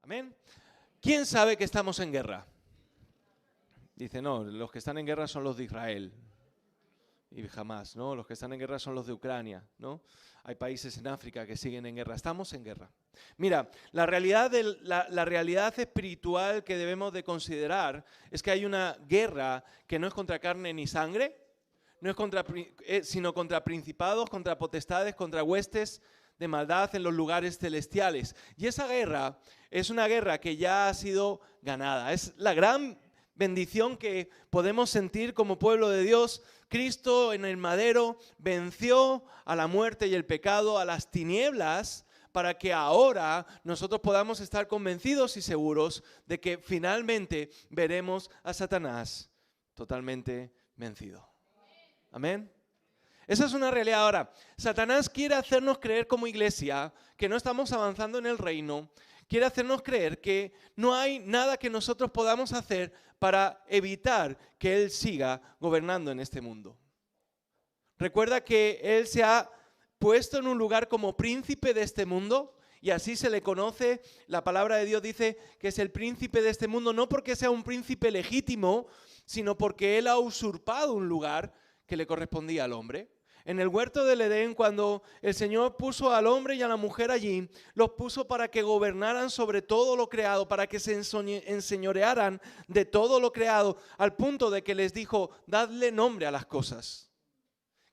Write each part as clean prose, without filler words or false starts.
Amén. ¿Quién sabe que estamos en guerra? Dice, no, los que están en guerra son los de Israel. Y jamás, ¿no? Los que están en guerra son los de Ucrania, ¿no? Hay países en África que siguen en guerra. Estamos en guerra. Mira, la realidad espiritual que debemos de considerar es que hay una guerra que no es contra carne ni sangre, no es sino contra principados, contra potestades, contra huestes de maldad en los lugares celestiales. Y esa guerra es una guerra que ya ha sido ganada. Es la gran bendición que podemos sentir como pueblo de Dios. Cristo en el madero venció a la muerte y el pecado, a las tinieblas, para que ahora nosotros podamos estar convencidos y seguros de que finalmente veremos a Satanás totalmente vencido. Amén. Esa es una realidad. Ahora, Satanás quiere hacernos creer como iglesia que no estamos avanzando en el reino. Quiere hacernos creer que no hay nada que nosotros podamos hacer para evitar que Él siga gobernando en este mundo. Recuerda que Él se ha puesto en un lugar como príncipe de este mundo y así se le conoce. La palabra de Dios dice que es el príncipe de este mundo, no porque sea un príncipe legítimo, sino porque Él ha usurpado un lugar que le correspondía al hombre. En el huerto del Edén, cuando el Señor puso al hombre y a la mujer allí, los puso para que gobernaran sobre todo lo creado, para que se enseñorearan de todo lo creado, al punto de que les dijo, dadle nombre a las cosas.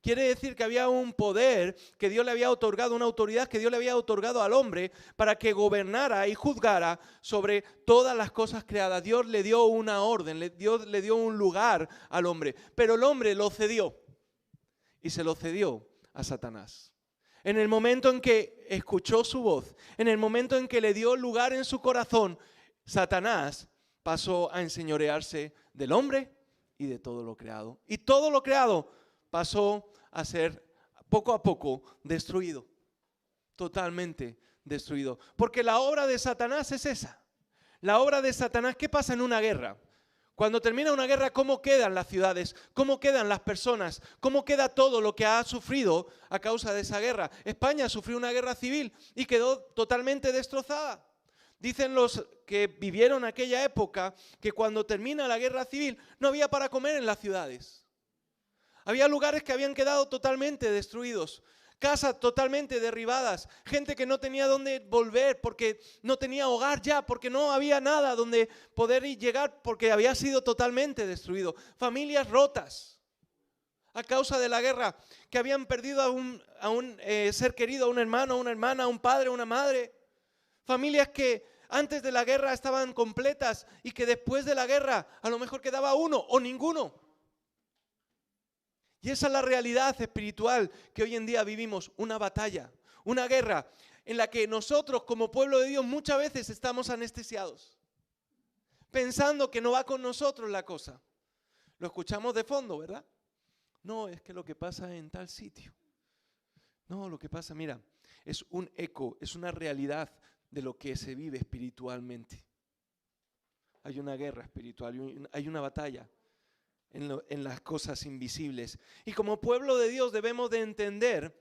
Quiere decir que había un poder que Dios le había otorgado, una autoridad que Dios le había otorgado al hombre para que gobernara y juzgara sobre todas las cosas creadas. Dios le dio una orden, Dios le dio un lugar al hombre, pero el hombre lo cedió. Y se lo cedió a Satanás. En el momento en que escuchó su voz, en el momento en que le dio lugar en su corazón, Satanás pasó a enseñorearse del hombre y de todo lo creado. Y todo lo creado pasó a ser poco a poco destruido. Totalmente destruido. Porque la obra de Satanás es esa. La obra de Satanás, ¿qué pasa en una guerra? Cuando termina una guerra, ¿cómo quedan las ciudades? ¿Cómo quedan las personas? ¿Cómo queda todo lo que ha sufrido a causa de esa guerra? España sufrió una guerra civil y quedó totalmente destrozada. Dicen los que vivieron aquella época que cuando termina la guerra civil no había para comer en las ciudades. Había lugares que habían quedado totalmente destruidos. Casas totalmente derribadas, gente que no tenía dónde volver porque no tenía hogar ya, porque no había nada donde poder llegar porque había sido totalmente destruido. Familias rotas a causa de la guerra, que habían perdido a un ser querido, a un hermano, a una hermana, a un padre, a una madre. Familias que antes de la guerra estaban completas y que después de la guerra a lo mejor quedaba uno o ninguno. Y esa es la realidad espiritual que hoy en día vivimos, una batalla, una guerra en la que nosotros como pueblo de Dios muchas veces estamos anestesiados, pensando que no va con nosotros la cosa. Lo escuchamos de fondo, ¿verdad? No, es que lo que pasa en tal sitio. No, lo que pasa, mira, es un eco, es una realidad de lo que se vive espiritualmente. Hay una guerra espiritual, hay una batalla en las cosas invisibles. Y como pueblo de Dios debemos de entender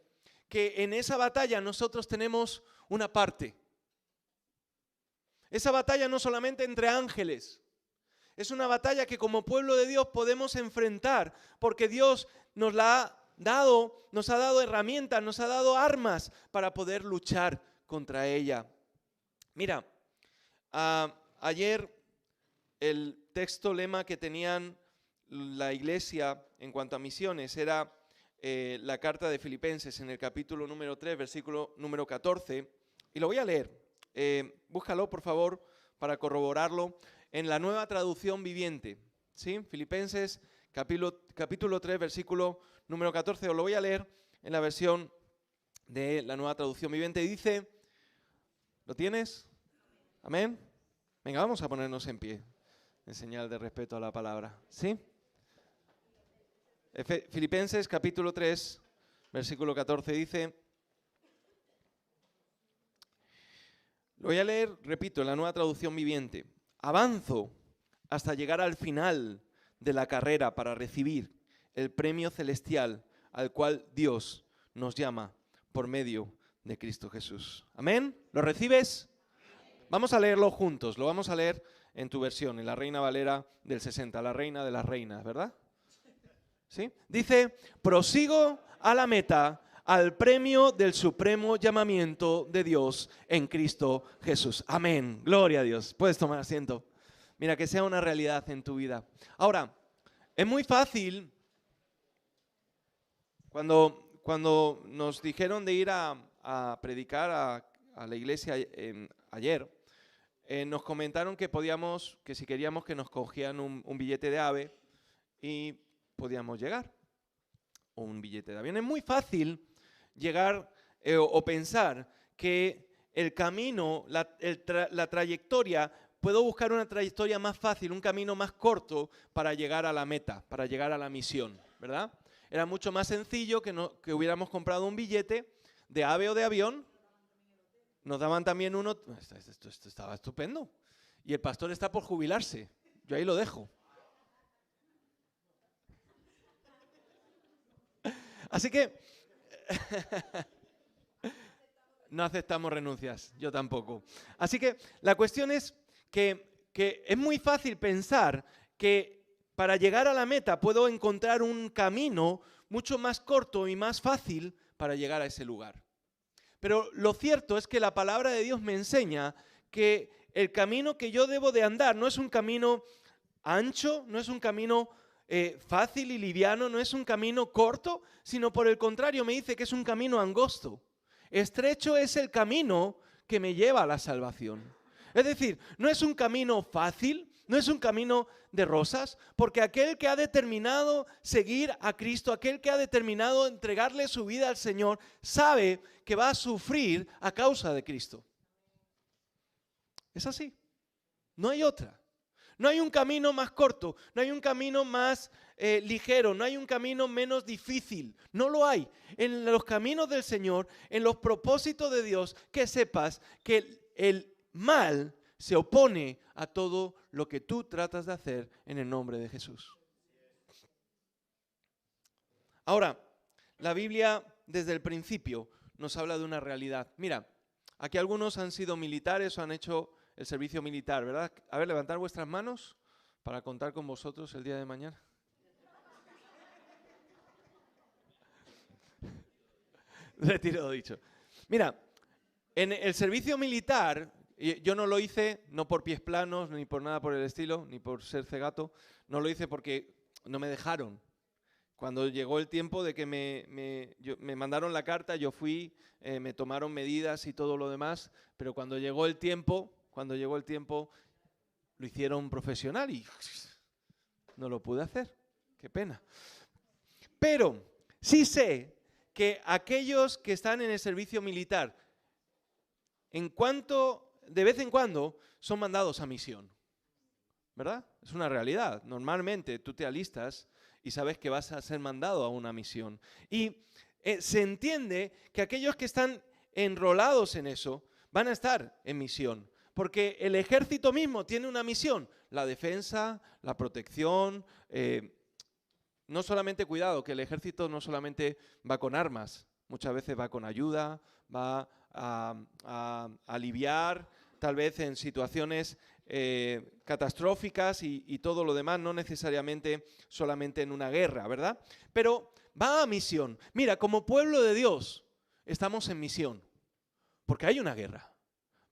que en esa batalla nosotros tenemos una parte. Esa batalla no solamente entre ángeles, es una batalla que como pueblo de Dios podemos enfrentar, porque Dios nos ha dado herramientas, nos ha dado armas para poder luchar contra ella. Mira, ayer el texto lema que tenían la iglesia en cuanto a misiones era la carta de Filipenses en el capítulo número 3, versículo número 14, y lo voy a leer. Búscalo, por favor, para corroborarlo en la Nueva Traducción Viviente. ¿Sí? Filipenses capítulo 3, versículo número 14, os lo voy a leer en la versión de la Nueva Traducción Viviente. Y dice, ¿lo tienes? Amén. Venga, vamos a ponernos en pie, en señal de respeto a la palabra. ¿Sí? Filipenses capítulo 3, versículo 14 dice, lo voy a leer, repito, en la Nueva Traducción Viviente. Avanzo hasta llegar al final de la carrera para recibir el premio celestial al cual Dios nos llama por medio de Cristo Jesús. ¿Amén? ¿Lo recibes? Vamos a leerlo juntos, lo vamos a leer en tu versión, en la Reina Valera del 60, la reina de las reinas, ¿verdad? ¿Sí? Dice, prosigo a la meta, al premio del supremo llamamiento de Dios en Cristo Jesús. Amén. Gloria a Dios. Puedes tomar asiento. Mira, que sea una realidad en tu vida. Ahora, es muy fácil, cuando nos dijeron de ir a predicar a la iglesia ayer, nos comentaron que si queríamos que nos cogían un billete de AVE y podíamos llegar, o un billete de avión. Es muy fácil llegar o pensar que el camino, la trayectoria, puedo buscar una trayectoria más fácil, un camino más corto para llegar a la meta, para llegar a la misión, ¿verdad? Era mucho más sencillo que hubiéramos comprado un billete de AVE o de avión. Nos daban también uno. Esto estaba estupendo. Y el pastor está por jubilarse. Yo ahí lo dejo. Así que no aceptamos renuncias, yo tampoco. Así que la cuestión es que es muy fácil pensar que para llegar a la meta puedo encontrar un camino mucho más corto y más fácil para llegar a ese lugar. Pero lo cierto es que la palabra de Dios me enseña que el camino que yo debo de andar no es un camino ancho, no es un camino fácil y liviano, no es un camino corto, sino por el contrario me dice que es un camino angosto. Estrecho es el camino que me lleva a la salvación. Es decir, no es un camino fácil, no es un camino de rosas, porque aquel que ha determinado seguir a Cristo, aquel que ha determinado entregarle su vida al Señor, sabe que va a sufrir a causa de Cristo. Es así, no hay otra. No hay un camino más corto, no hay un camino más ligero, no hay un camino menos difícil. No lo hay. En los caminos del Señor, en los propósitos de Dios, que sepas que el mal se opone a todo lo que tú tratas de hacer en el nombre de Jesús. Ahora, la Biblia desde el principio nos habla de una realidad. Mira, aquí algunos han sido militares o han hecho el servicio militar, ¿verdad? A ver, levantar vuestras manos para contar con vosotros el día de mañana. Retiro lo dicho. Mira, en el servicio militar, yo no lo hice, no por pies planos, ni por nada por el estilo, ni por ser cegato, no lo hice porque no me dejaron. Cuando llegó el tiempo de que me mandaron la carta, yo fui, me tomaron medidas y todo lo demás, pero cuando llegó el tiempo, lo hicieron profesional y no lo pude hacer. Qué pena. Pero sí sé que aquellos que están en el servicio militar, de vez en cuando, son mandados a misión. ¿Verdad? Es una realidad. Normalmente tú te alistas y sabes que vas a ser mandado a una misión. Y se entiende que aquellos que están enrolados en eso van a estar en misión. Porque el ejército mismo tiene una misión, la defensa, la protección, no solamente cuidado, que el ejército no solamente va con armas, muchas veces va con ayuda, va a aliviar, tal vez en situaciones catastróficas y todo lo demás, no necesariamente solamente en una guerra, ¿verdad? Pero va a misión. Mira, como pueblo de Dios estamos en misión, porque hay una guerra.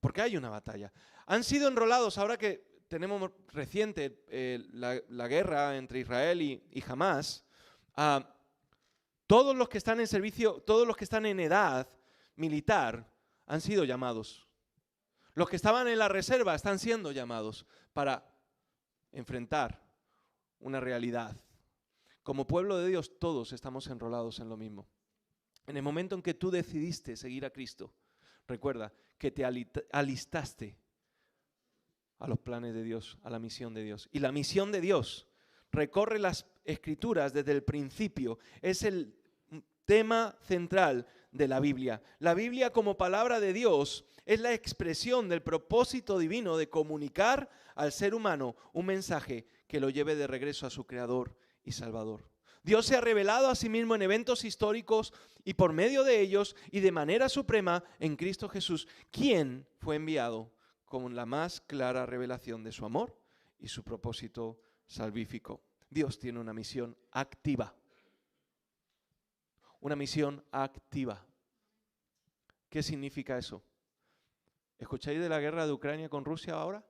Porque hay una batalla. Han sido enrolados, ahora que tenemos reciente la guerra entre Israel y Hamás, todos los que están en servicio, todos los que están en edad militar han sido llamados. Los que estaban en la reserva están siendo llamados para enfrentar una realidad. Como pueblo de Dios todos estamos enrolados en lo mismo. En el momento en que tú decidiste seguir a Cristo, recuerda que te alistaste a los planes de Dios, a la misión de Dios. Y la misión de Dios recorre las Escrituras desde el principio. Es el tema central de la Biblia. La Biblia como palabra de Dios es la expresión del propósito divino de comunicar al ser humano un mensaje que lo lleve de regreso a su Creador y Salvador. Dios se ha revelado a sí mismo en eventos históricos y por medio de ellos y de manera suprema en Cristo Jesús, quien fue enviado con la más clara revelación de su amor y su propósito salvífico. Dios tiene una misión activa. Una misión activa. ¿Qué significa eso? ¿Escucháis de la guerra de Ucrania con Rusia ahora?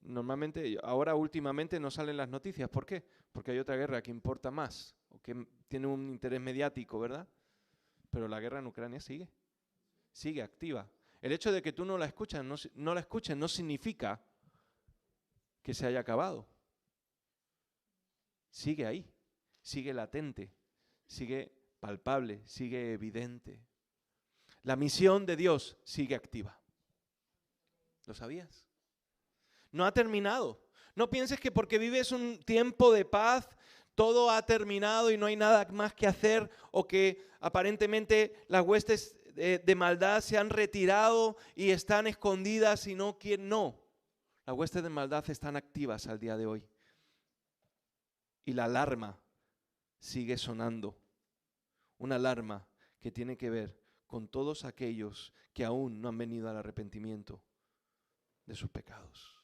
Normalmente, últimamente no salen las noticias. ¿Por qué? Porque hay otra guerra que importa más, o que tiene un interés mediático, ¿verdad? Pero la guerra en Ucrania sigue activa. El hecho de que tú no la escuches no significa que se haya acabado. Sigue ahí, sigue latente, sigue palpable, sigue evidente. La misión de Dios sigue activa. ¿Lo sabías? No ha terminado. No pienses que porque vives un tiempo de paz, todo ha terminado y no hay nada más que hacer, o que aparentemente las huestes de maldad se han retirado y están escondidas y no quieren. No, las huestes de maldad están activas al día de hoy. Y la alarma sigue sonando. Una alarma que tiene que ver con todos aquellos que aún no han venido al arrepentimiento de sus pecados.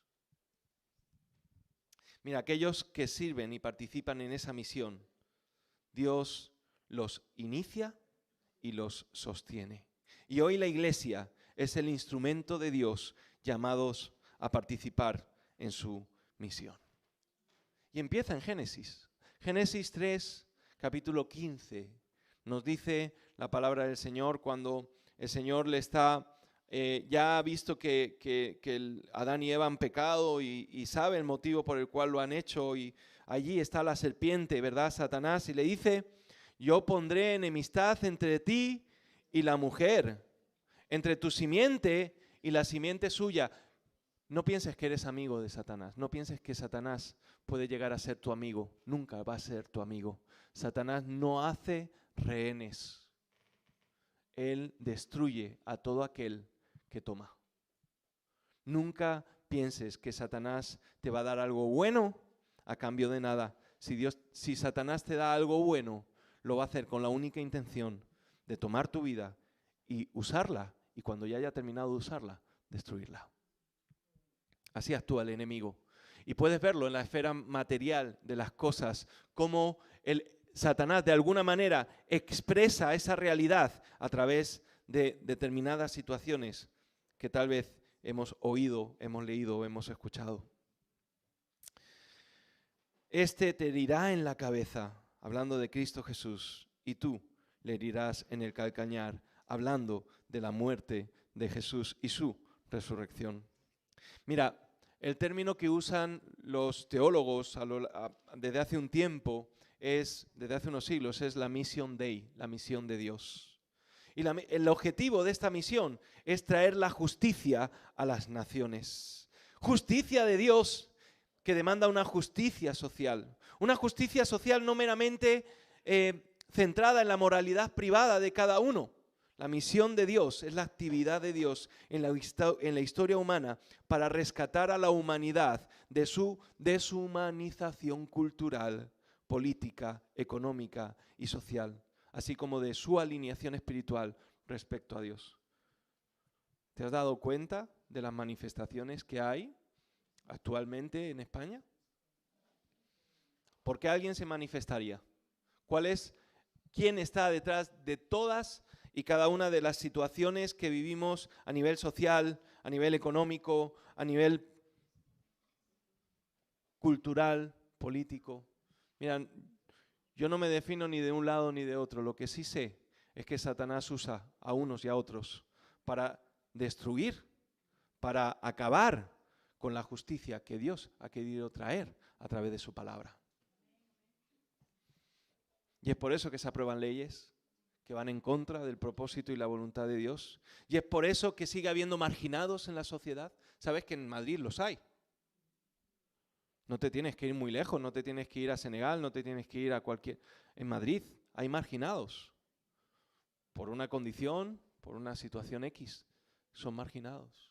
Mira, aquellos que sirven y participan en esa misión, Dios los inicia y los sostiene. Y hoy la iglesia es el instrumento de Dios llamados a participar en su misión. Y empieza en Génesis. Génesis 3, capítulo 15, nos dice la palabra del Señor cuando el Señor le está... ya ha visto que Adán y Eva han pecado y sabe el motivo por el cual lo han hecho, y allí está la serpiente, ¿verdad? Satanás, y le dice: yo pondré enemistad entre ti y la mujer, entre tu simiente y la simiente suya. No pienses que eres amigo de Satanás, no pienses que Satanás puede llegar a ser tu amigo, nunca va a ser tu amigo. Satanás no hace rehenes, él destruye a todo aquel que toma. Nunca pienses que Satanás te va a dar algo bueno a cambio de nada. Si Satanás te da algo bueno, lo va a hacer con la única intención de tomar tu vida y usarla, y cuando ya haya terminado de usarla, destruirla. Así actúa el enemigo. Y puedes verlo en la esfera material de las cosas, cómo Satanás de alguna manera expresa esa realidad a través de determinadas situaciones que tal vez hemos oído, hemos leído, hemos escuchado. Este te herirá en la cabeza, hablando de Cristo Jesús, y tú le herirás en el calcañar, hablando de la muerte de Jesús y su resurrección. Mira, el término que usan los teólogos desde hace un tiempo, desde hace unos siglos, es la Mission Dei, la misión de Dios. Y el objetivo de esta misión es traer la justicia a las naciones. Justicia de Dios que demanda una justicia social. Una justicia social no meramente centrada en la moralidad privada de cada uno. La misión de Dios es la actividad de Dios en la historia humana para rescatar a la humanidad de su deshumanización cultural, política, económica y social, así como de su alineación espiritual respecto a Dios. ¿Te has dado cuenta de las manifestaciones que hay actualmente en España? ¿Por qué alguien se manifestaría? ¿Quién está detrás de todas y cada una de las situaciones que vivimos a nivel social, a nivel económico, a nivel cultural, político? Mira, yo no me defino ni de un lado ni de otro. Lo que sí sé es que Satanás usa a unos y a otros para destruir, para acabar con la justicia que Dios ha querido traer a través de su palabra. Y es por eso que se aprueban leyes que van en contra del propósito y la voluntad de Dios. Y es por eso que sigue habiendo marginados en la sociedad. Sabes que en Madrid los hay. No te tienes que ir muy lejos, no te tienes que ir a Senegal, no te tienes que ir a cualquier... En Madrid hay marginados. Por una condición, por una situación X, son marginados.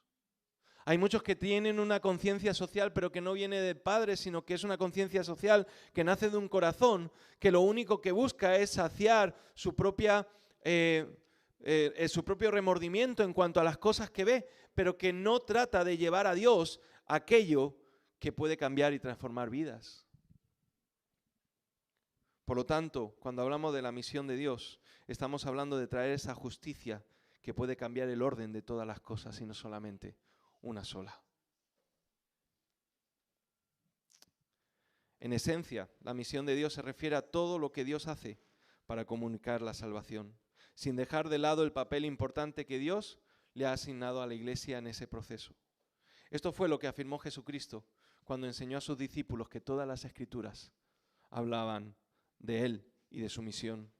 Hay muchos que tienen una conciencia social, pero que no viene del Padre, sino que es una conciencia social que nace de un corazón, que lo único que busca es saciar su propio remordimiento en cuanto a las cosas que ve, pero que no trata de llevar a Dios a aquello que puede cambiar y transformar vidas. Por lo tanto, cuando hablamos de la misión de Dios, estamos hablando de traer esa justicia que puede cambiar el orden de todas las cosas y no solamente una sola. En esencia, la misión de Dios se refiere a todo lo que Dios hace para comunicar la salvación, sin dejar de lado el papel importante que Dios le ha asignado a la iglesia en ese proceso. Esto fue lo que afirmó Jesucristo cuando enseñó a sus discípulos que todas las Escrituras hablaban de Él y de su misión.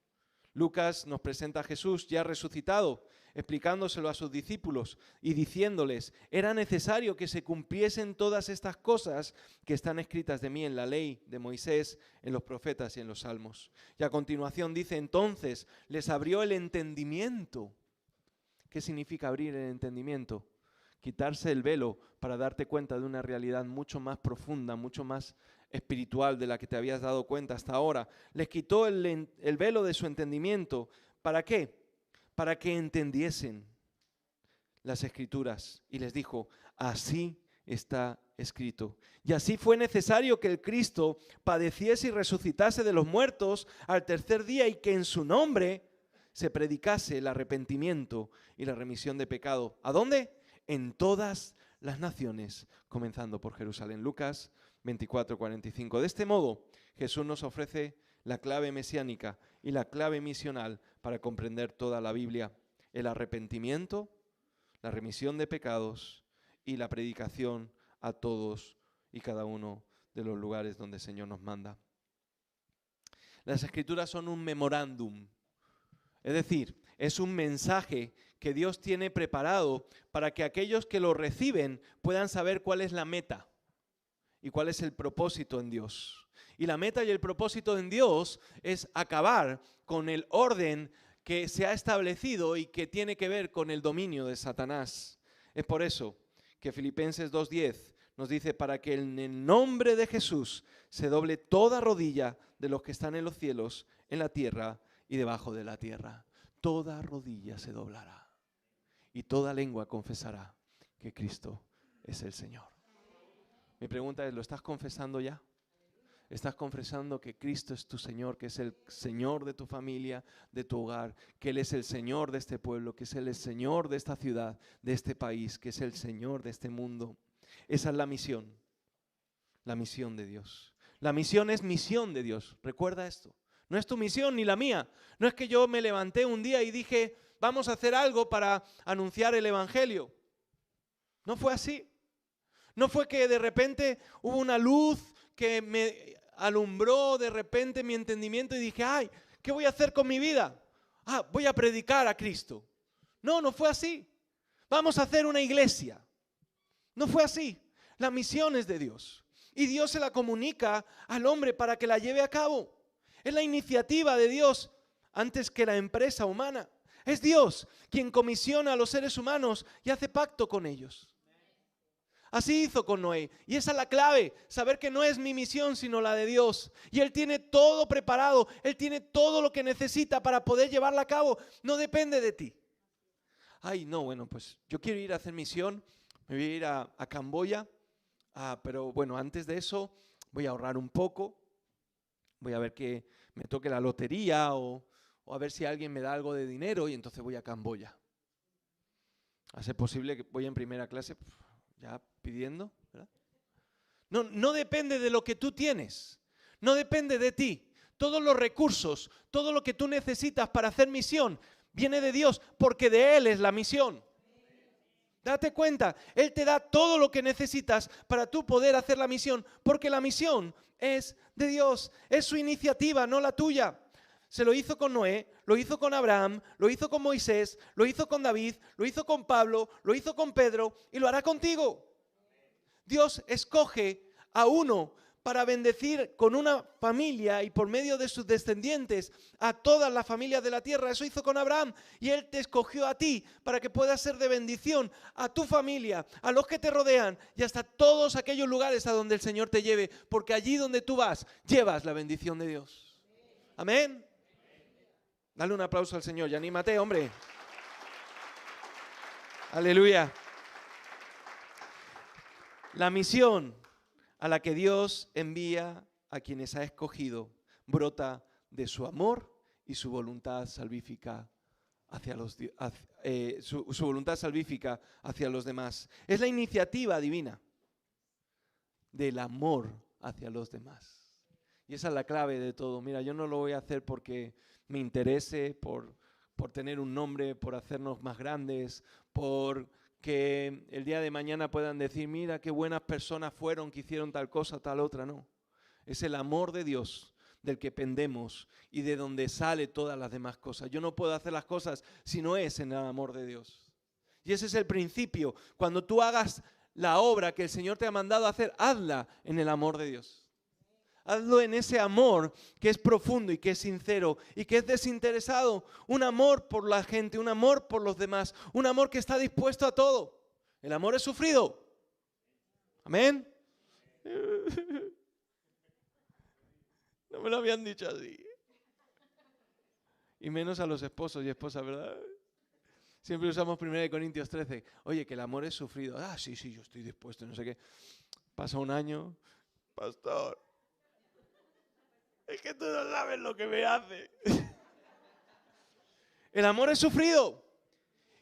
Lucas nos presenta a Jesús ya resucitado, explicándoselo a sus discípulos y diciéndoles, era necesario que se cumpliesen todas estas cosas que están escritas de mí en la ley de Moisés, en los profetas y en los salmos. Y a continuación dice, entonces les abrió el entendimiento. ¿Qué significa abrir el entendimiento? Quitarse el velo para darte cuenta de una realidad mucho más profunda, mucho más espiritual de la que te habías dado cuenta hasta ahora. Les quitó el velo de su entendimiento. ¿Para qué? Para que entendiesen las Escrituras. Y les dijo, así está escrito. Y así fue necesario que el Cristo padeciese y resucitase de los muertos al tercer día y que en su nombre se predicase el arrepentimiento y la remisión de pecado. ¿A dónde? En todas las naciones, comenzando por Jerusalén. Lucas 24:45. De este modo, Jesús nos ofrece la clave mesiánica y la clave misional para comprender toda la Biblia: el arrepentimiento, la remisión de pecados y la predicación a todos y cada uno de los lugares donde el Señor nos manda. Las Escrituras son un memorándum, es decir, es un mensaje que Dios tiene preparado para que aquellos que lo reciben puedan saber cuál es la meta y cuál es el propósito en Dios. Y la meta y el propósito en Dios es acabar con el orden que se ha establecido y que tiene que ver con el dominio de Satanás. Es por eso que Filipenses 2:10 nos dice, para que en el nombre de Jesús se doble toda rodilla de los que están en los cielos, en la tierra y debajo de la tierra. Toda rodilla se doblará y toda lengua confesará que Cristo es el Señor. Mi pregunta es, ¿lo estás confesando ya? ¿Estás confesando que Cristo es tu Señor, que es el Señor de tu familia, de tu hogar, que Él es el Señor de este pueblo, que es el Señor de esta ciudad, de este país, que es el Señor de este mundo? Esa es la misión de Dios. La misión es misión de Dios, recuerda esto. No es tu misión ni la mía. No es que yo me levanté un día y dije, vamos a hacer algo para anunciar el Evangelio. No fue así. No fue que de repente hubo una luz que me alumbró de repente mi entendimiento y dije, ay, ¿qué voy a hacer con mi vida? Voy a predicar a Cristo. No fue así. Vamos a hacer una iglesia. No fue así. La misión es de Dios. Y Dios se la comunica al hombre para que la lleve a cabo. Es la iniciativa de Dios antes que la empresa humana. Es Dios quien comisiona a los seres humanos y hace pacto con ellos. Así hizo con Noé. Y esa es la clave, saber que no es mi misión sino la de Dios. Y Él tiene todo preparado, Él tiene todo lo que necesita para poder llevarla a cabo. No depende de ti. Bueno, pues yo quiero ir a hacer misión, me voy a ir a Camboya, pero bueno, antes de eso voy a ahorrar un poco. Voy a ver que me toque la lotería o a ver si alguien me da algo de dinero y entonces voy a Camboya. A ser posible que voy en primera clase ya pidiendo, ¿verdad? No depende de lo que tú tienes, no depende de ti. Todos los recursos, todo lo que tú necesitas para hacer misión viene de Dios porque de Él es la misión. Date cuenta, Él te da todo lo que necesitas para tú poder hacer la misión, porque la misión es de Dios, es su iniciativa, no la tuya. Se lo hizo con Noé, lo hizo con Abraham, lo hizo con Moisés, lo hizo con David, lo hizo con Pablo, lo hizo con Pedro y lo hará contigo. Dios escoge a uno para bendecir con una familia y por medio de sus descendientes a todas las familias de la tierra. Eso hizo con Abraham y Él te escogió a ti para que puedas ser de bendición a tu familia, a los que te rodean y hasta todos aquellos lugares a donde el Señor te lleve, porque allí donde tú vas, llevas la bendición de Dios. Amén. Dale un aplauso al Señor y anímate, hombre. Aleluya. La misión a la que Dios envía a quienes ha escogido brota de su amor y su voluntad salvífica hacia su voluntad salvífica hacia los demás. Es la iniciativa divina del amor hacia los demás. Y esa es la clave de todo. Mira, yo no lo voy a hacer porque me interese, por tener un nombre, por hacernos más grandes, por que el día de mañana puedan decir, mira qué buenas personas fueron que hicieron tal cosa, tal otra. No, es el amor de Dios del que pendemos y de donde sale todas las demás cosas. Yo no puedo hacer las cosas si no es en el amor de Dios. Y ese es el principio. Cuando tú hagas la obra que el Señor te ha mandado a hacer, hazla en el amor de Dios. Hazlo en ese amor que es profundo y que es sincero y que es desinteresado. Un amor por la gente, un amor por los demás, un amor que está dispuesto a todo. El amor es sufrido. Amén. No me lo habían dicho así. Y menos a los esposos y esposas, ¿verdad? Siempre usamos 1 Corintios 13. Oye, que el amor es sufrido. Ah, sí, yo estoy dispuesto, no sé qué. Pasa un año. Pastor, es que tú no sabes lo que me hace. El amor es sufrido.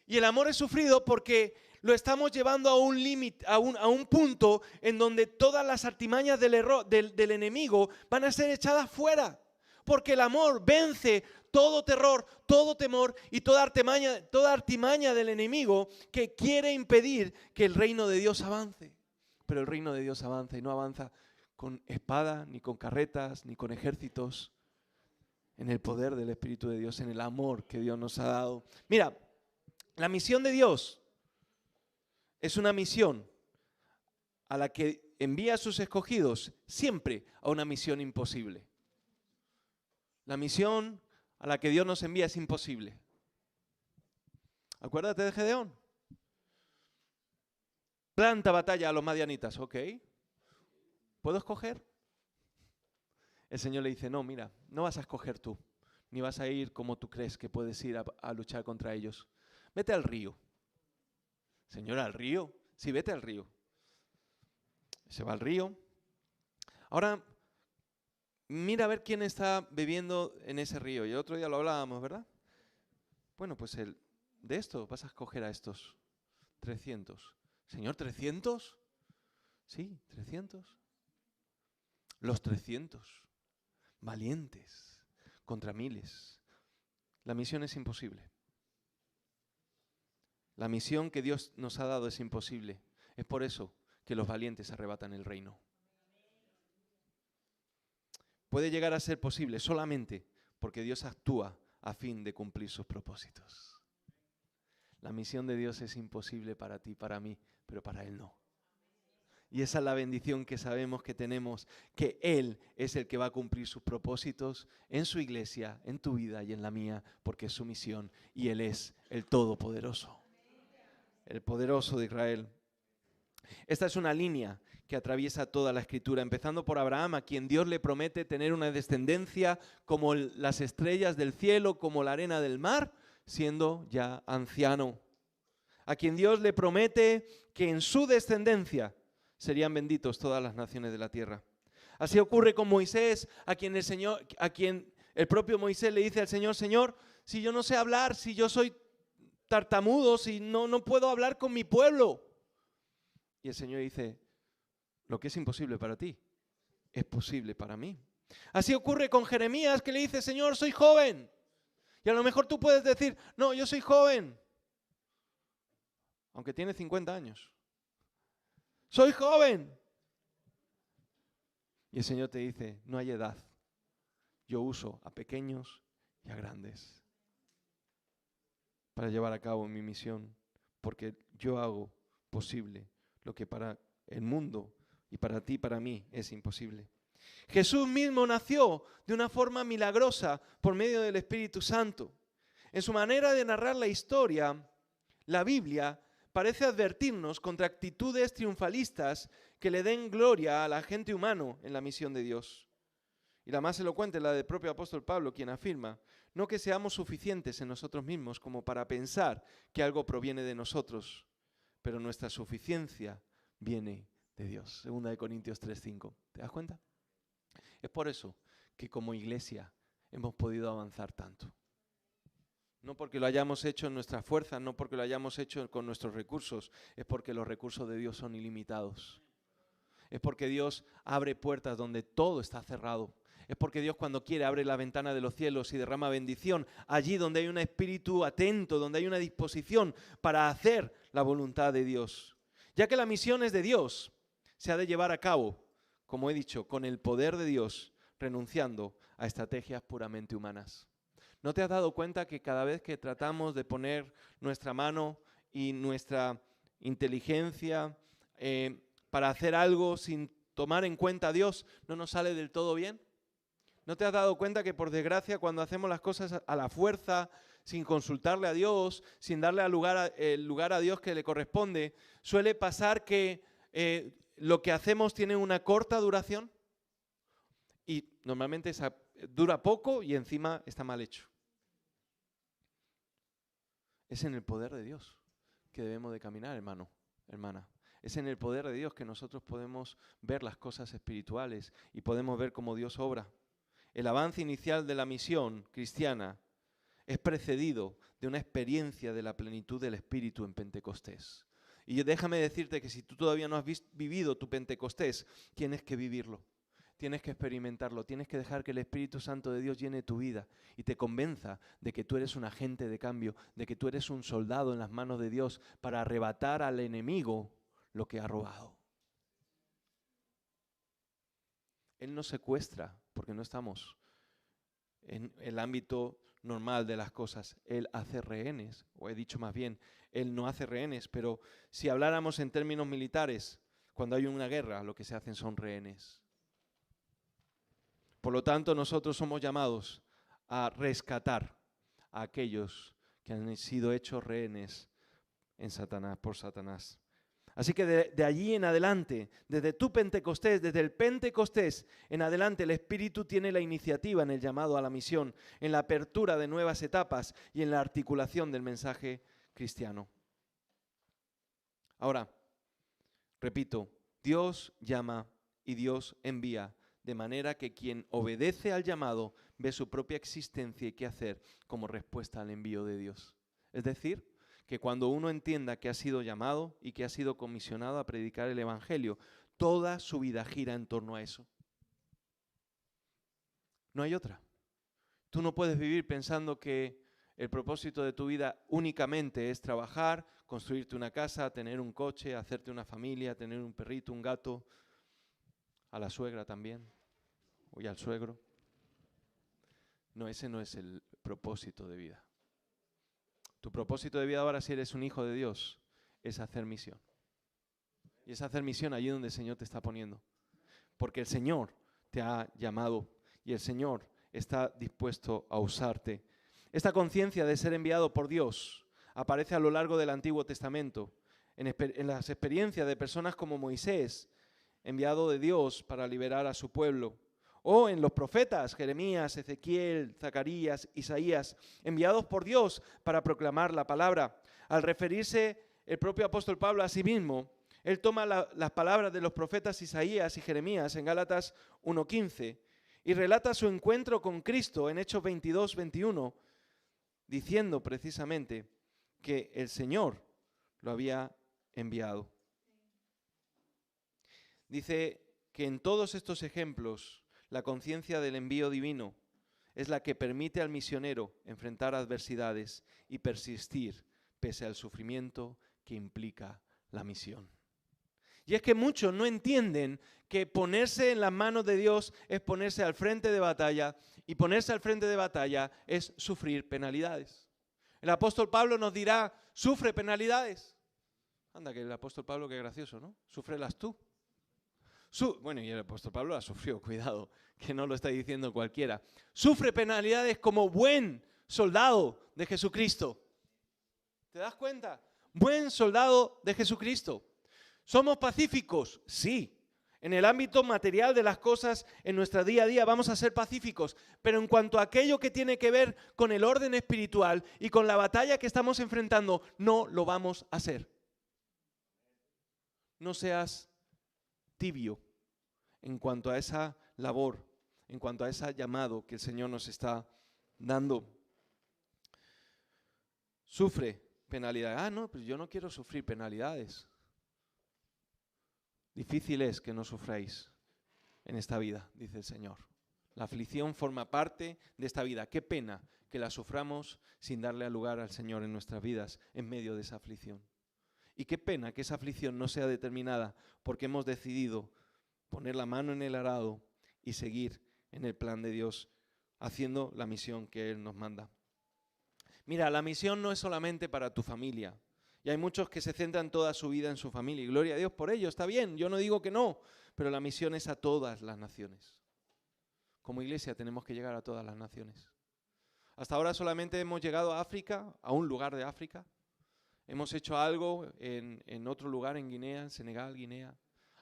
Y el amor es sufrido porque lo estamos llevando a un límite, a un punto en donde todas las artimañas del enemigo van a ser echadas fuera. Porque el amor vence todo terror, todo temor y toda artimaña del enemigo que quiere impedir que el reino de Dios avance. Pero el reino de Dios avanza y no avanza con espada, ni con carretas, ni con ejércitos, en el poder del Espíritu de Dios, en el amor que Dios nos ha dado. Mira, la misión de Dios es una misión a la que envía a sus escogidos siempre a una misión imposible. La misión a la que Dios nos envía es imposible. Acuérdate de Gedeón. Planta batalla a los madianitas, ok. ¿Puedo escoger? El Señor le dice, no, mira, no vas a escoger tú, ni vas a ir como tú crees que puedes ir a luchar contra ellos. Vete al río. Señor, ¿al río? Sí, vete al río. Se va al río. Ahora, mira a ver quién está bebiendo en ese río. Y el otro día lo hablábamos, ¿verdad? Bueno, pues de esto vas a escoger a estos 300. Señor, ¿300? Sí, 300. Los 300, valientes, contra miles. La misión es imposible. La misión que Dios nos ha dado es imposible. Es por eso que los valientes arrebatan el reino. Puede llegar a ser posible solamente porque Dios actúa a fin de cumplir sus propósitos. La misión de Dios es imposible para ti, para mí, pero para Él no. Y esa es la bendición que sabemos que tenemos, que Él es el que va a cumplir sus propósitos en su iglesia, en tu vida y en la mía, porque es su misión y Él es el Todopoderoso, el poderoso de Israel. Esta es una línea que atraviesa toda la Escritura, empezando por Abraham, a quien Dios le promete tener una descendencia como las estrellas del cielo, como la arena del mar, siendo ya anciano. A quien Dios le promete que en su descendencia serían benditos todas las naciones de la tierra. Así ocurre con Moisés, a quien el propio Moisés le dice al Señor, Señor, si yo no sé hablar, si yo soy tartamudo, si no puedo hablar con mi pueblo. Y el Señor dice, lo que es imposible para ti, es posible para mí. Así ocurre con Jeremías, que le dice, Señor, soy joven. Y a lo mejor tú puedes decir, no, yo soy joven, aunque tiene 50 años. Soy joven. Y el Señor te dice, no hay edad. Yo uso a pequeños y a grandes para llevar a cabo mi misión, porque yo hago posible lo que para el mundo y para ti, para mí, es imposible. Jesús mismo nació de una forma milagrosa por medio del Espíritu Santo. En su manera de narrar la historia, la Biblia parece advertirnos contra actitudes triunfalistas que le den gloria a la agente humano en la misión de Dios. Y la más elocuente es la del propio apóstol Pablo, quien afirma, no que seamos suficientes en nosotros mismos como para pensar que algo proviene de nosotros, pero nuestra suficiencia viene de Dios. 2 Corintios 3:5. ¿Te das cuenta? Es por eso que como iglesia hemos podido avanzar tanto. No porque lo hayamos hecho en nuestras fuerzas, no porque lo hayamos hecho con nuestros recursos, es porque los recursos de Dios son ilimitados. Es porque Dios abre puertas donde todo está cerrado. Es porque Dios cuando quiere abre la ventana de los cielos y derrama bendición allí donde hay un espíritu atento, donde hay una disposición para hacer la voluntad de Dios. Ya que la misión es de Dios, se ha de llevar a cabo, como he dicho, con el poder de Dios, renunciando a estrategias puramente humanas. ¿No te has dado cuenta que cada vez que tratamos de poner nuestra mano y nuestra inteligencia para hacer algo sin tomar en cuenta a Dios, no nos sale del todo bien? ¿No te has dado cuenta que por desgracia cuando hacemos las cosas a la fuerza, sin consultarle a Dios, sin darle el lugar a Dios que le corresponde, suele pasar que lo que hacemos tiene una corta duración? Y normalmente dura poco y encima está mal hecho. Es en el poder de Dios que debemos de caminar, hermano, hermana. Es en el poder de Dios que nosotros podemos ver las cosas espirituales y podemos ver cómo Dios obra. El avance inicial de la misión cristiana es precedido de una experiencia de la plenitud del Espíritu en Pentecostés. Y déjame decirte que si tú todavía no has vivido tu Pentecostés, tienes que vivirlo. Tienes que experimentarlo, tienes que dejar que el Espíritu Santo de Dios llene tu vida y te convenza de que tú eres un agente de cambio, de que tú eres un soldado en las manos de Dios para arrebatar al enemigo lo que ha robado. Él no secuestra porque no estamos en el ámbito normal de las cosas. Él hace rehenes, o he dicho más bien, Él no hace rehenes, pero si habláramos en términos militares, cuando hay una guerra lo que se hacen son rehenes. Por lo tanto, nosotros somos llamados a rescatar a aquellos que han sido hechos rehenes por Satanás. Así que de allí en adelante, desde tu Pentecostés, desde el Pentecostés en adelante, el Espíritu tiene la iniciativa en el llamado a la misión, en la apertura de nuevas etapas y en la articulación del mensaje cristiano. Ahora, repito, Dios llama y Dios envía, de manera que quien obedece al llamado ve su propia existencia y qué hacer como respuesta al envío de Dios. Es decir, que cuando uno entienda que ha sido llamado y que ha sido comisionado a predicar el Evangelio, toda su vida gira en torno a eso. No hay otra. Tú no puedes vivir pensando que el propósito de tu vida únicamente es trabajar, construirte una casa, tener un coche, hacerte una familia, tener un perrito, un gato, a la suegra también, y al suegro. No, ese no es el propósito de vida. Tu propósito de vida ahora, si eres un hijo de Dios, es hacer misión. Y es hacer misión allí donde el Señor te está poniendo. Porque el Señor te ha llamado y el Señor está dispuesto a usarte. Esta conciencia de ser enviado por Dios aparece a lo largo del Antiguo Testamento, en las experiencias de personas como Moisés, enviado de Dios para liberar a su pueblo, o en los profetas Jeremías, Ezequiel, Zacarías, Isaías, enviados por Dios para proclamar la palabra. Al referirse el propio apóstol Pablo a sí mismo, él toma las palabras de los profetas Isaías y Jeremías en Gálatas 1:15 y relata su encuentro con Cristo en Hechos 22:21, diciendo precisamente que el Señor lo había enviado. Dice que en todos estos ejemplos la conciencia del envío divino es la que permite al misionero enfrentar adversidades y persistir pese al sufrimiento que implica la misión. Y es que muchos no entienden que ponerse en las manos de Dios es ponerse al frente de batalla, y ponerse al frente de batalla es sufrir penalidades. El apóstol Pablo nos dirá, sufre penalidades. Anda, que el apóstol Pablo, qué gracioso, ¿no? Súfrelas tú. Bueno, y el apóstol Pablo la sufrió, cuidado, que no lo está diciendo cualquiera. Sufre penalidades como buen soldado de Jesucristo. ¿Te das cuenta? Buen soldado de Jesucristo. ¿Somos pacíficos? Sí. En el ámbito material de las cosas, en nuestro día a día, vamos a ser pacíficos. Pero en cuanto a aquello que tiene que ver con el orden espiritual y con la batalla que estamos enfrentando, no lo vamos a hacer. No seas tibio en cuanto a esa labor, en cuanto a ese llamado que el Señor nos está dando. Sufre penalidades. No, pues yo no quiero sufrir penalidades. Difícil es que no sufráis en esta vida, dice el Señor. La aflicción forma parte de esta vida. Qué pena que la suframos sin darle lugar al Señor en nuestras vidas en medio de esa aflicción. Y qué pena que esa aflicción no sea determinada porque hemos decidido poner la mano en el arado y seguir en el plan de Dios, haciendo la misión que Él nos manda. Mira, la misión no es solamente para tu familia. Y hay muchos que se centran toda su vida en su familia. Y gloria a Dios por ello, está bien, yo no digo que no. Pero la misión es a todas las naciones. Como iglesia tenemos que llegar a todas las naciones. Hasta ahora solamente hemos llegado a África, a un lugar de África. Hemos hecho algo en otro lugar, en Guinea, en Senegal, Guinea.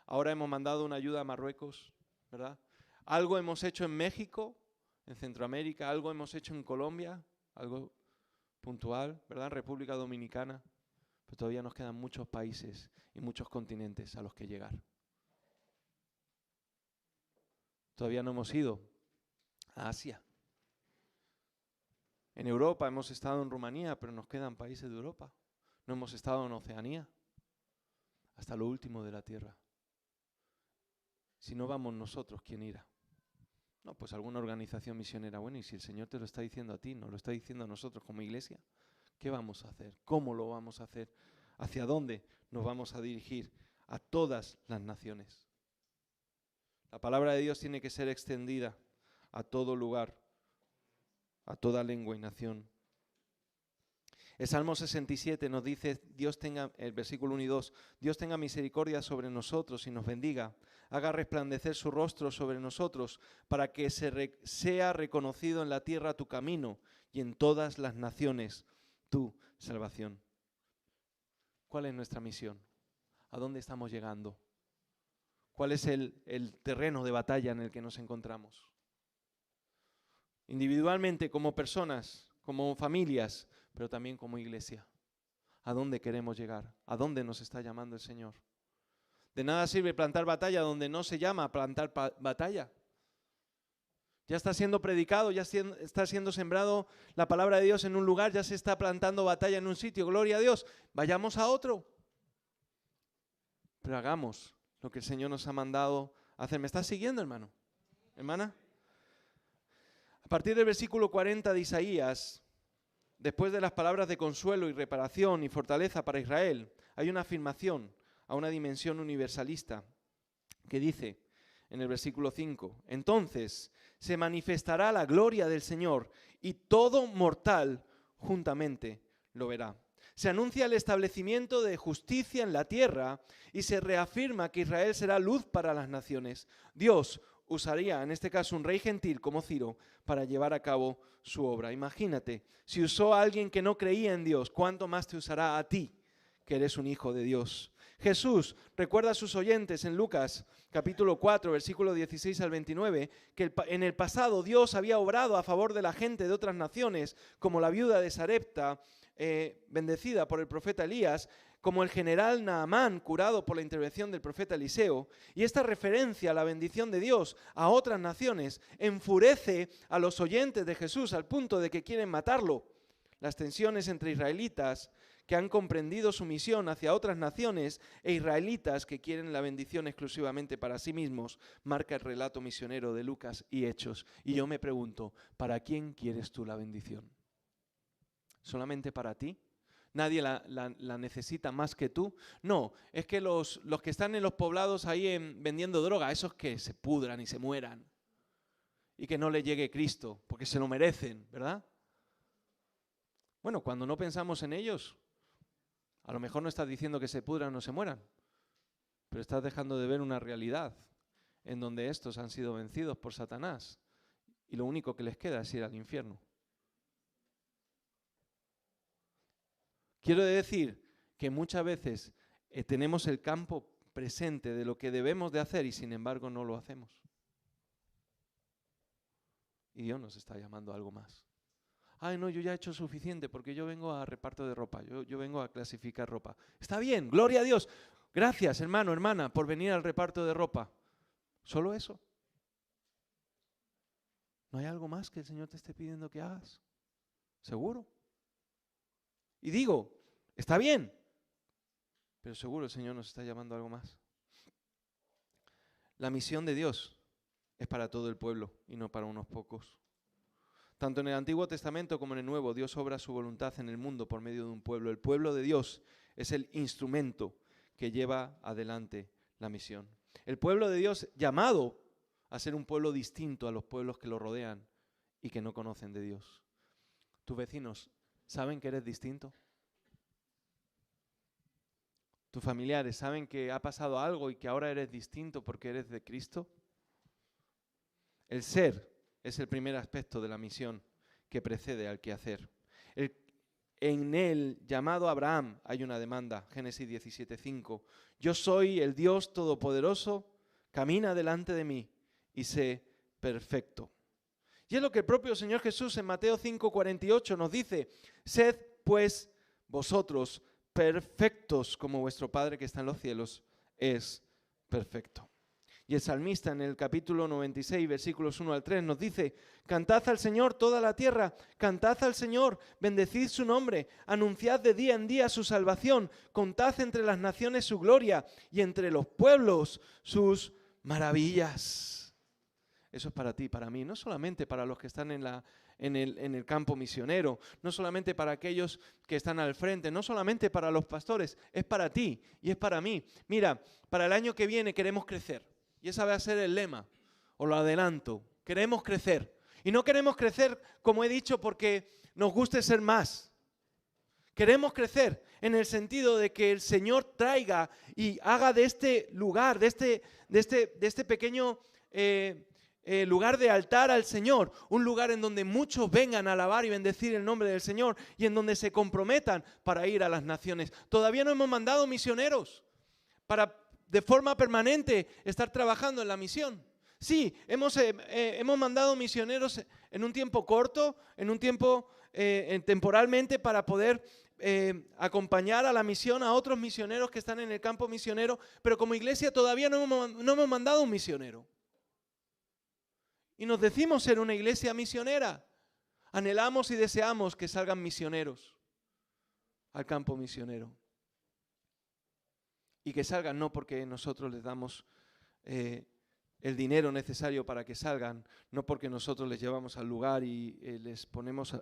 Ahora hemos mandado una ayuda a Marruecos, ¿verdad? Algo hemos hecho en México, en Centroamérica, algo hemos hecho en Colombia, algo puntual, ¿verdad? República Dominicana. Pero todavía nos quedan muchos países y muchos continentes a los que llegar. Todavía no hemos ido a Asia. En Europa hemos estado en Rumanía, pero nos quedan países de Europa. No hemos estado en Oceanía, hasta lo último de la tierra. Si no vamos nosotros, ¿quién irá? No, pues alguna organización misionera. Bueno, y si el Señor te lo está diciendo a ti, nos lo está diciendo a nosotros como iglesia, ¿qué vamos a hacer? ¿Cómo lo vamos a hacer? ¿Hacia dónde nos vamos a dirigir? A todas las naciones. La palabra de Dios tiene que ser extendida a todo lugar, a toda lengua y nación. El Salmo 67 nos dice, el versículo 1 y 2, Dios tenga misericordia sobre nosotros y nos bendiga, haga resplandecer su rostro sobre nosotros, para que sea reconocido en la tierra tu camino y en todas las naciones tu salvación. ¿Cuál es nuestra misión? ¿A dónde estamos llegando? ¿Cuál es el terreno de batalla en el que nos encontramos? Individualmente, como personas, como familias, pero también como iglesia. ¿A dónde queremos llegar? ¿A dónde nos está llamando el Señor? De nada sirve plantar batalla donde no se llama plantar batalla. Ya está siendo predicado, está siendo sembrado la palabra de Dios en un lugar, ya se está plantando batalla en un sitio. Gloria a Dios. Vayamos a otro. Pero hagamos lo que el Señor nos ha mandado hacer. ¿Me estás siguiendo, hermano? ¿Hermana? A partir del versículo 40 de Isaías, después de las palabras de consuelo y reparación y fortaleza para Israel, hay una afirmación a una dimensión universalista que dice en el versículo 5, entonces se manifestará la gloria del Señor y todo mortal juntamente lo verá. Se anuncia el establecimiento de justicia en la tierra y se reafirma que Israel será luz para las naciones. Dios usaría, en este caso, un rey gentil como Ciro para llevar a cabo su obra. Imagínate, si usó a alguien que no creía en Dios, ¿cuánto más te usará a ti, que eres un hijo de Dios? Jesús recuerda a sus oyentes en Lucas capítulo 4, versículo 16 al 29, que en el pasado Dios había obrado a favor de la gente de otras naciones, como la viuda de Sarepta, bendecida por el profeta Elías, como el general Naamán, curado por la intervención del profeta Eliseo. Y esta referencia a la bendición de Dios a otras naciones enfurece a los oyentes de Jesús al punto de que quieren matarlo. Las tensiones entre israelitas que han comprendido su misión hacia otras naciones e israelitas que quieren la bendición exclusivamente para sí mismos marca el relato misionero de Lucas y Hechos. Y yo me pregunto, ¿para quién quieres tú la bendición? ¿Solamente para ti? ¿Nadie la necesita más que tú? No, es que los que están en los poblados ahí vendiendo droga, esos que se pudran y se mueran y que no le llegue Cristo, porque se lo merecen, ¿verdad? Bueno, cuando no pensamos en ellos, a lo mejor no estás diciendo que se pudran o se mueran, pero estás dejando de ver una realidad en donde estos han sido vencidos por Satanás y lo único que les queda es ir al infierno. Quiero decir que muchas veces tenemos el campo presente de lo que debemos de hacer y sin embargo no lo hacemos. Y Dios nos está llamando a algo más. Ay, no, yo ya he hecho suficiente porque yo vengo a reparto de ropa, yo vengo a clasificar ropa. Está bien, gloria a Dios. Gracias, hermano, hermana, por venir al reparto de ropa. ¿Solo eso? ¿No hay algo más que el Señor te esté pidiendo que hagas? ¿Seguro? Y digo, está bien, pero seguro el Señor nos está llamando a algo más. La misión de Dios es para todo el pueblo y no para unos pocos. Tanto en el Antiguo Testamento como en el Nuevo, Dios obra su voluntad en el mundo por medio de un pueblo. El pueblo de Dios es el instrumento que lleva adelante la misión. El pueblo de Dios llamado a ser un pueblo distinto a los pueblos que lo rodean y que no conocen de Dios. Tus vecinos, ¿saben que eres distinto? ¿Tus familiares saben que ha pasado algo y que ahora eres distinto porque eres de Cristo? El ser es el primer aspecto de la misión que precede al quehacer. En el llamado Abraham hay una demanda, Génesis 17:5. Yo soy el Dios Todopoderoso, camina delante de mí y sé perfecto. Y es lo que el propio Señor Jesús en Mateo 5:48 nos dice: sed pues vosotros perfectos como vuestro Padre que está en los cielos es perfecto. Y el salmista en el capítulo 96, versículos 1 al 3 nos dice: cantad al Señor toda la tierra, cantad al Señor, bendecid su nombre, anunciad de día en día su salvación, contad entre las naciones su gloria y entre los pueblos sus maravillas. Eso es para ti, para mí, no solamente para los que están en el campo misionero, no solamente para aquellos que están al frente, no solamente para los pastores, es para ti y es para mí. Mira, para el año que viene queremos crecer y ese va a ser el lema, os lo adelanto, queremos crecer. Y no queremos crecer, como he dicho, porque nos guste ser más. Queremos crecer en el sentido de que el Señor traiga y haga de este lugar, de este pequeño lugar de altar al Señor, un lugar en donde muchos vengan a alabar y bendecir el nombre del Señor y en donde se comprometan para ir a las naciones. Todavía no hemos mandado misioneros para de forma permanente estar trabajando en la misión. Sí, hemos mandado misioneros en un tiempo corto, en un tiempo temporalmente para poder acompañar a la misión a otros misioneros que están en el campo misionero, pero como iglesia todavía no hemos mandado un misionero. Y nos decimos ser una iglesia misionera. Anhelamos y deseamos que salgan misioneros al campo misionero. Y que salgan no porque nosotros les damos el dinero necesario para que salgan, no porque nosotros les llevamos al lugar y les ponemos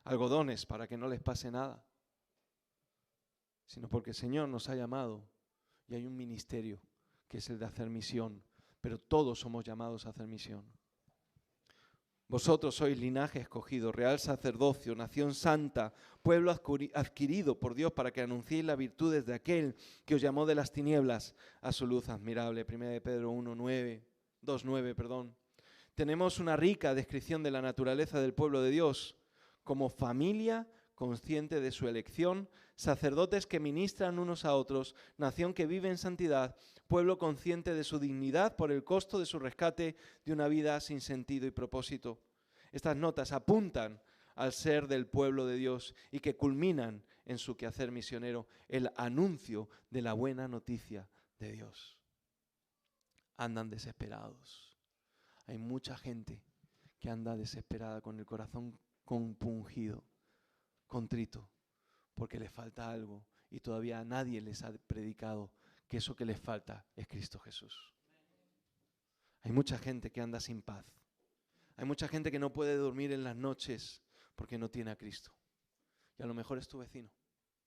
algodones para que no les pase nada, sino porque el Señor nos ha llamado y hay un ministerio que es el de hacer misión, pero todos somos llamados a hacer misión. Vosotros sois linaje escogido, real sacerdocio, nación santa, pueblo adquirido por Dios para que anunciéis las virtudes de aquel que os llamó de las tinieblas a su luz admirable. 1 Pedro 2:9. Tenemos una rica descripción de la naturaleza del pueblo de Dios como familia consciente de su elección, sacerdotes que ministran unos a otros, nación que vive en santidad, pueblo consciente de su dignidad por el costo de su rescate de una vida sin sentido y propósito. Estas notas apuntan al ser del pueblo de Dios y que culminan en su quehacer misionero, el anuncio de la buena noticia de Dios. Andan desesperados. Hay mucha gente que anda desesperada con el corazón compungido, contrito, porque les falta algo y todavía nadie les ha predicado que eso que les falta es Cristo Jesús. Hay mucha gente que anda sin paz. Hay mucha gente que no puede dormir en las noches porque no tiene a Cristo. Y a lo mejor es tu vecino,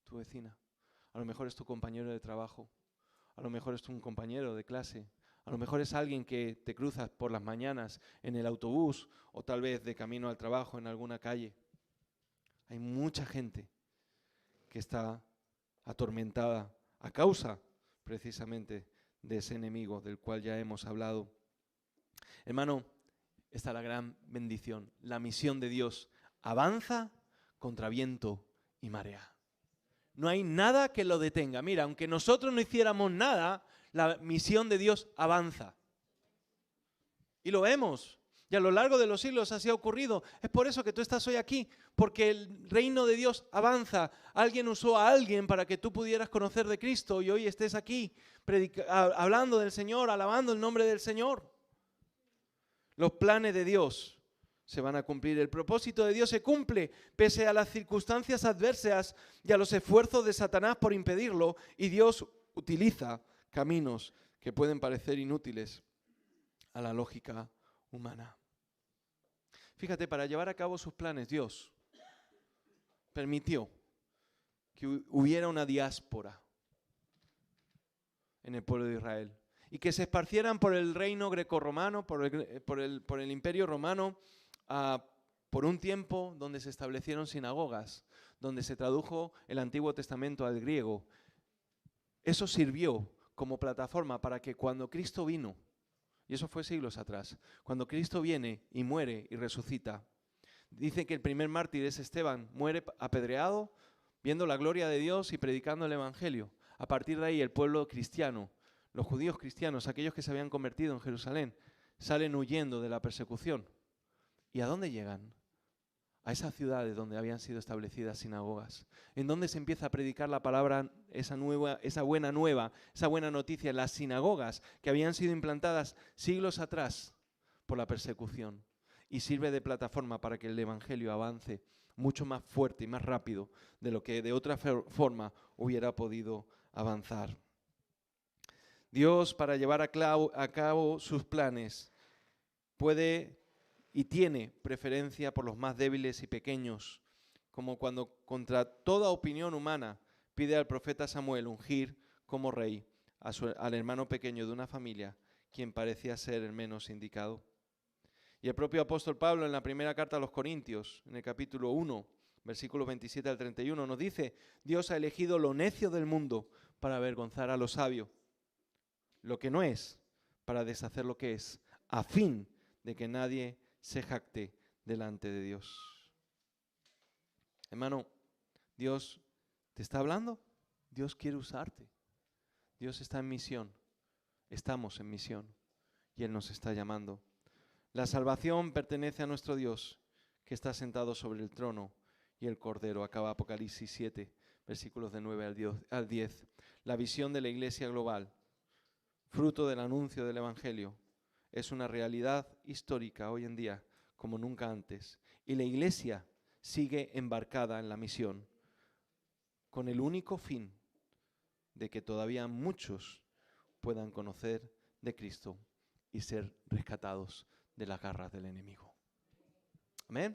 tu vecina. A lo mejor es tu compañero de trabajo. A lo mejor es un compañero de clase. A lo mejor es alguien que te cruzas por las mañanas en el autobús o tal vez de camino al trabajo en alguna calle. Hay mucha gente que está atormentada a causa precisamente de ese enemigo del cual ya hemos hablado. Hermano, esta es la gran bendición. La misión de Dios avanza contra viento y marea. No hay nada que lo detenga. Mira, aunque nosotros no hiciéramos nada, la misión de Dios avanza. Y lo vemos. Y a lo largo de los siglos así ha ocurrido. Es por eso que tú estás hoy aquí, porque el reino de Dios avanza. Alguien usó a alguien para que tú pudieras conocer de Cristo y hoy estés aquí hablando del Señor, alabando el nombre del Señor. Los planes de Dios se van a cumplir. El propósito de Dios se cumple pese a las circunstancias adversas y a los esfuerzos de Satanás por impedirlo. Y Dios utiliza caminos que pueden parecer inútiles a la lógica humana. Fíjate, para llevar a cabo sus planes, Dios permitió que hubiera una diáspora en el pueblo de Israel y que se esparcieran por el reino grecorromano, por el imperio romano, por un tiempo donde se establecieron sinagogas, donde se tradujo el Antiguo Testamento al griego. Eso sirvió como plataforma para que cuando Cristo vino, y eso fue siglos atrás, cuando Cristo viene y muere y resucita, dice que el primer mártir es Esteban, muere apedreado, viendo la gloria de Dios y predicando el Evangelio. A partir de ahí el pueblo cristiano, los judíos cristianos, aquellos que se habían convertido en Jerusalén, salen huyendo de la persecución. ¿Y a dónde llegan? A esas ciudades donde habían sido establecidas sinagogas, en donde se empieza a predicar la palabra, esa buena nueva, esa buena noticia, en las sinagogas que habían sido implantadas siglos atrás por la persecución, y sirve de plataforma para que el Evangelio avance mucho más fuerte y más rápido de lo que de otra forma hubiera podido avanzar. Dios, para llevar a cabo sus planes, puede y tiene preferencia por los más débiles y pequeños, como cuando contra toda opinión humana pide al profeta Samuel ungir como rey al hermano pequeño de una familia, quien parecía ser el menos indicado. Y el propio apóstol Pablo en la primera carta a los Corintios, en el capítulo 1, versículos 27 al 31, nos dice: Dios ha elegido lo necio del mundo para avergonzar a lo sabio, lo que no es, para deshacer lo que es, a fin de que nadie se jacte delante de Dios. Hermano, Dios te está hablando, Dios quiere usarte, Dios está en misión, estamos en misión y Él nos está llamando. La salvación pertenece a nuestro Dios, que está sentado sobre el trono, y el Cordero. Acaba Apocalipsis 7, versículos de 9 al 10. La visión de la iglesia global, fruto del anuncio del Evangelio, es una realidad histórica hoy en día como nunca antes. Y la iglesia sigue embarcada en la misión con el único fin de que todavía muchos puedan conocer de Cristo y ser rescatados de las garras del enemigo. Amén.